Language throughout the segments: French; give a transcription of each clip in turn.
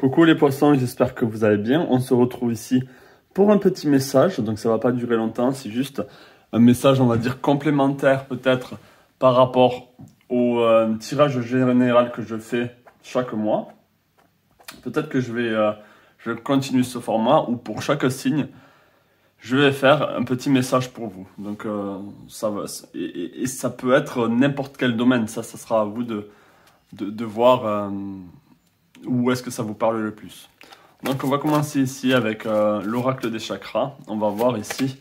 Coucou les poissons, j'espère que vous allez bien. On se retrouve ici pour un petit message, donc ça va pas durer longtemps, c'est juste un message, on va dire, complémentaire peut-être par rapport au tirage général que je fais chaque mois. Peut-être que je vais continuer ce format où pour chaque signe, je vais faire un petit message pour vous. Donc ça va, et ça peut être n'importe quel domaine, ça sera à vous de voir où est-ce que ça vous parle le plus. Donc on va commencer ici avec l'oracle des chakras. On va voir ici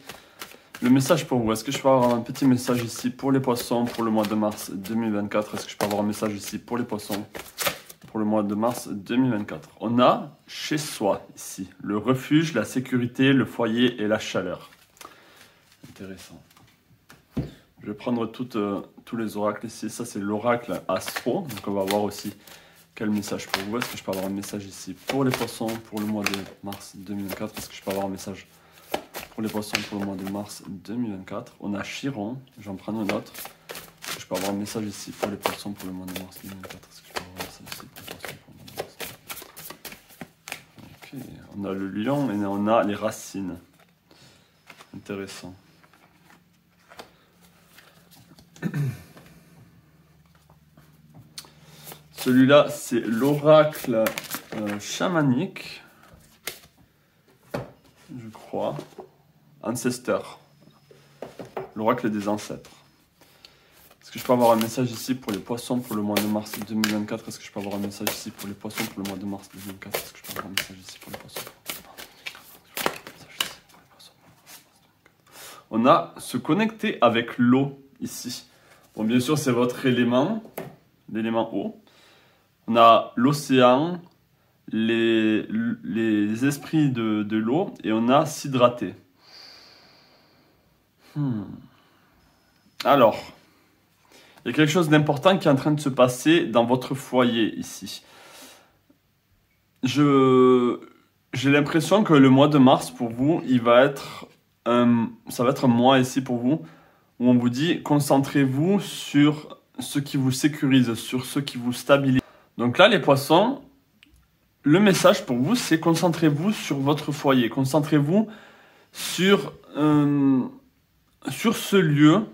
le message pour vous. Est-ce que je peux avoir un petit message ici pour les poissons pour le mois de mars 2024? Est-ce que je peux avoir un message ici pour les poissons pour le mois de mars 2024? On a chez soi ici le refuge, la sécurité, le foyer et la chaleur. Intéressant. Je vais prendre tous les oracles ici. Ça c'est l'oracle astro. Donc on va voir aussi quel message pour vous. Est-ce que je peux avoir un message ici pour les poissons pour le mois de mars 2024? Est-ce que je peux avoir un message pour les poissons pour le mois de mars 2024? On a Chiron, j'en prends un autre. Est-ce que je peux avoir un message ici pour les poissons pour le mois de mars 2024? Est-ce que je peux avoir un message ici pour les poissons pour le mois de mars? Ok, on a le lion et on a les racines. Intéressant. Celui-là, c'est l'oracle chamanique, je crois, ancestor, l'oracle des ancêtres. Est-ce que je peux avoir un message ici pour les poissons pour le mois de mars 2024? Est-ce que je peux avoir un message ici pour les poissons pour le mois de mars 2024? Est-ce que je peux avoir un message ici pour les poissons? On a se connecter avec l'eau ici. Bon, bien sûr, c'est votre élément, l'élément eau. On a l'océan, les esprits de l'eau et on a s'hydrater. Alors, il y a quelque chose d'important qui est en train de se passer dans votre foyer ici. J'ai l'impression que le mois de mars pour vous, ça va être un mois ici pour vous où on vous dit concentrez-vous sur ce qui vous sécurise, sur ce qui vous stabilise. Donc là, les poissons, le message pour vous, c'est concentrez-vous sur votre foyer. Concentrez-vous sur ce lieu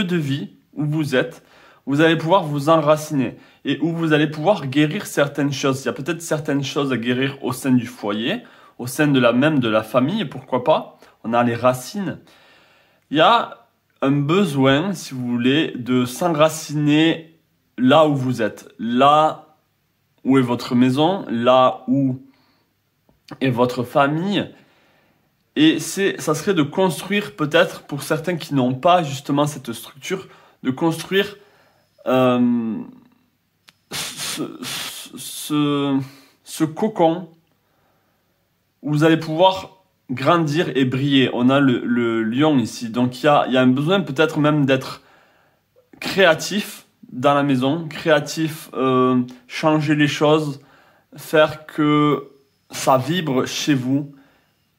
de vie où vous êtes. Vous allez pouvoir vous enraciner et où vous allez pouvoir guérir certaines choses. Il y a peut-être certaines choses à guérir au sein du foyer, au sein de la famille, pourquoi pas. On a les racines. Il y a un besoin, si vous voulez, de s'enraciner là où vous êtes, là où est votre maison, là où est votre famille. Et ça serait de construire, peut-être pour certains qui n'ont pas justement cette structure, de construire ce cocon où vous allez pouvoir grandir et briller. On a le lion ici, donc il y a un besoin peut-être même d'être créatif dans la maison, créatif, changer les choses, faire que ça vibre chez vous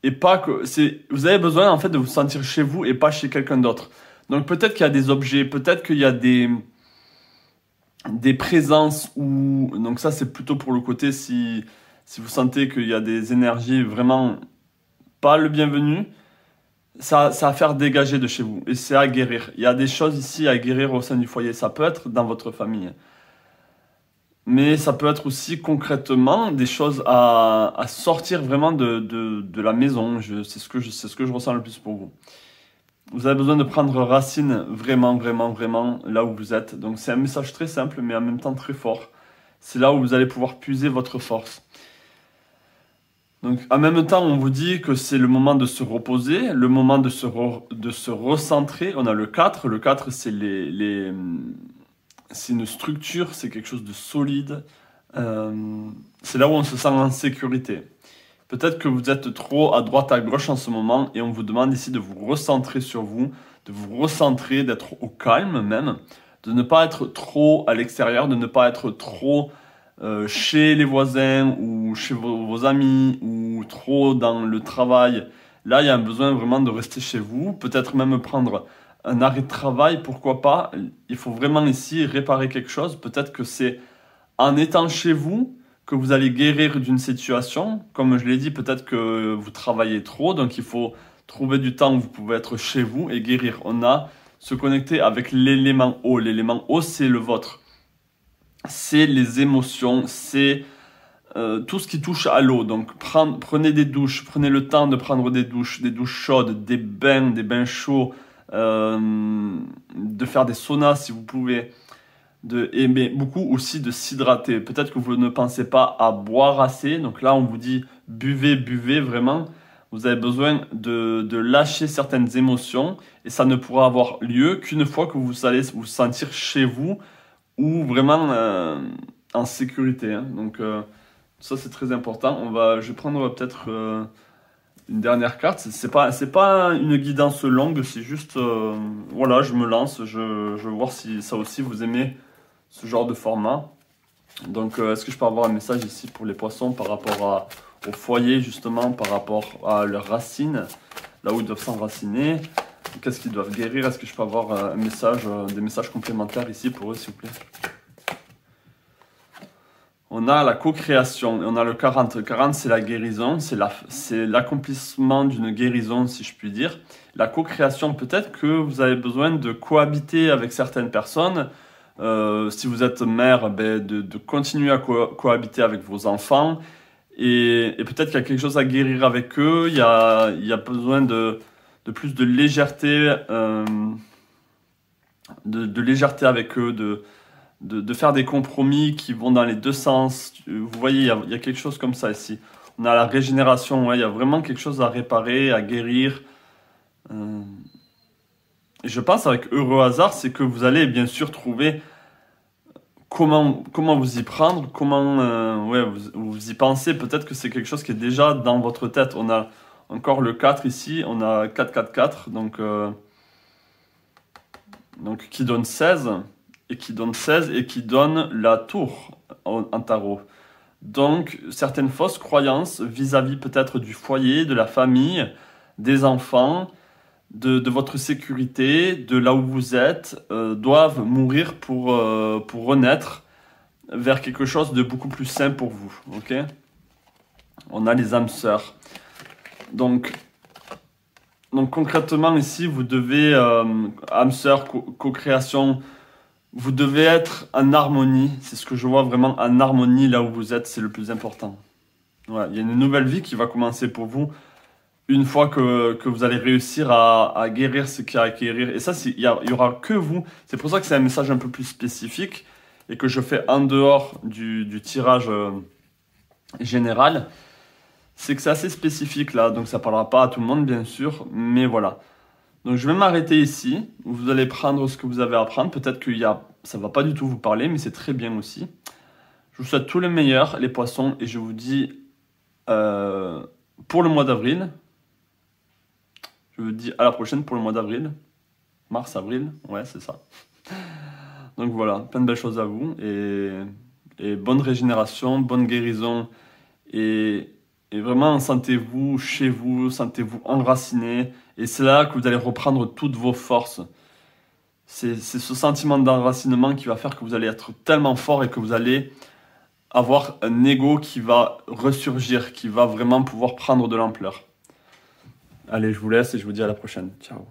et pas que vous avez besoin en fait de vous sentir chez vous et pas chez quelqu'un d'autre. Donc peut-être qu'il y a des objets, peut-être qu'il y a des présences ou donc ça c'est plutôt pour le côté si vous sentez qu'il y a des énergies vraiment pas le bienvenu. Ça à faire dégager de chez vous et c'est à guérir. Il y a des choses ici à guérir au sein du foyer. Ça peut être dans votre famille. Mais ça peut être aussi concrètement des choses à sortir vraiment de la maison. C'est ce que je ressens le plus pour vous. Vous avez besoin de prendre racine vraiment, vraiment, vraiment là où vous êtes. Donc c'est un message très simple mais en même temps très fort. C'est là où vous allez pouvoir puiser votre force. Donc, en même temps, on vous dit que c'est le moment de se reposer, le moment de se recentrer. On a le 4. Le 4, c'est c'est une structure, c'est quelque chose de solide. C'est là où on se sent en sécurité. Peut-être que vous êtes trop à droite, à gauche en ce moment et on vous demande ici de vous recentrer sur vous, de vous recentrer, d'être au calme même, de ne pas être trop à l'extérieur, de ne pas être trop chez les voisins ou chez vos amis ou trop dans le travail. Là, il y a un besoin vraiment de rester chez vous, peut-être même prendre un arrêt de travail, pourquoi pas. Il faut vraiment ici réparer quelque chose. Peut-être que c'est en étant chez vous que vous allez guérir d'une situation. Comme je l'ai dit, peut-être que vous travaillez trop, donc il faut trouver du temps où vous pouvez être chez vous et guérir. On a se connecter avec l'élément eau. L'élément eau, c'est le vôtre. C'est les émotions, c'est tout ce qui touche à l'eau. Donc prenez des douches, prenez le temps de prendre des douches chaudes, des bains chauds, de faire des saunas si vous pouvez. Mais beaucoup aussi de s'hydrater. Peut-être que vous ne pensez pas à boire assez. Donc là, on vous dit buvez vraiment. Vous avez besoin de lâcher certaines émotions et ça ne pourra avoir lieu qu'une fois que vous allez vous sentir chez vous ou vraiment en sécurité. Hein. Donc ça, c'est très important. Je vais prendre peut-être une dernière carte. C'est pas une guidance longue, c'est juste, voilà, je me lance. Je veux voir si ça aussi vous aimez ce genre de format. Donc, est-ce que je peux avoir un message ici pour les poissons par rapport au foyer, justement, par rapport à leurs racines, là où ils doivent s'enraciner, qu'est-ce qu'ils doivent guérir? Est-ce que je peux avoir un message, des messages complémentaires ici pour eux, s'il vous plaît? On a la co-création et on a le 40. Le 40, c'est la guérison, c'est l'accomplissement d'une guérison, si je puis dire. La co-création, peut-être que vous avez besoin de cohabiter avec certaines personnes. Si vous êtes mère, de continuer à cohabiter avec vos enfants. Et peut-être qu'il y a quelque chose à guérir avec eux. Il y a besoin de plus de légèreté, de légèreté avec eux, de faire des compromis qui vont dans les deux sens. Vous voyez, il y a quelque chose comme ça ici. On a la régénération, ouais, il y a vraiment quelque chose à réparer, à guérir. Et je pense avec Heureux Hasard, c'est que vous allez bien sûr trouver comment vous y prendre, ouais, vous y pensez. Peut-être que c'est quelque chose qui est déjà dans votre tête. On a encore le 4 ici, on a 4, donc qui donne 16. Et qui donne 16 et qui donne la tour en tarot. Donc, certaines fausses croyances vis-à-vis peut-être du foyer, de la famille, des enfants, de votre sécurité, de là où vous êtes, doivent mourir pour renaître vers quelque chose de beaucoup plus sain pour vous. Ok? On a les âmes sœurs. Donc concrètement ici, vous devez, âmes sœurs, co-création, vous devez être en harmonie, c'est ce que je vois vraiment, en harmonie là où vous êtes, c'est le plus important. Ouais, il y a une nouvelle vie qui va commencer pour vous une fois que vous allez réussir à guérir ce qu'il y a à guérir. Et ça, il y aura que vous. C'est pour ça que c'est un message un peu plus spécifique et que je fais en dehors du tirage général. C'est que c'est assez spécifique là, donc ça ne parlera pas à tout le monde bien sûr, mais voilà. Donc je vais m'arrêter ici, vous allez prendre ce que vous avez à prendre, peut-être que ça ne va pas du tout vous parler, mais c'est très bien aussi. Je vous souhaite tout le meilleur, les poissons, et je vous dis pour le mois d'avril, je vous dis à la prochaine pour le mois d'avril, mars, avril, ouais c'est ça. Donc voilà, plein de belles choses à vous, et bonne régénération, bonne guérison, et vraiment sentez-vous chez vous, sentez-vous enraciné. Et c'est là que vous allez reprendre toutes vos forces. C'est ce sentiment d'enracinement qui va faire que vous allez être tellement fort et que vous allez avoir un ego qui va ressurgir, qui va vraiment pouvoir prendre de l'ampleur. Allez, je vous laisse et je vous dis à la prochaine. Ciao.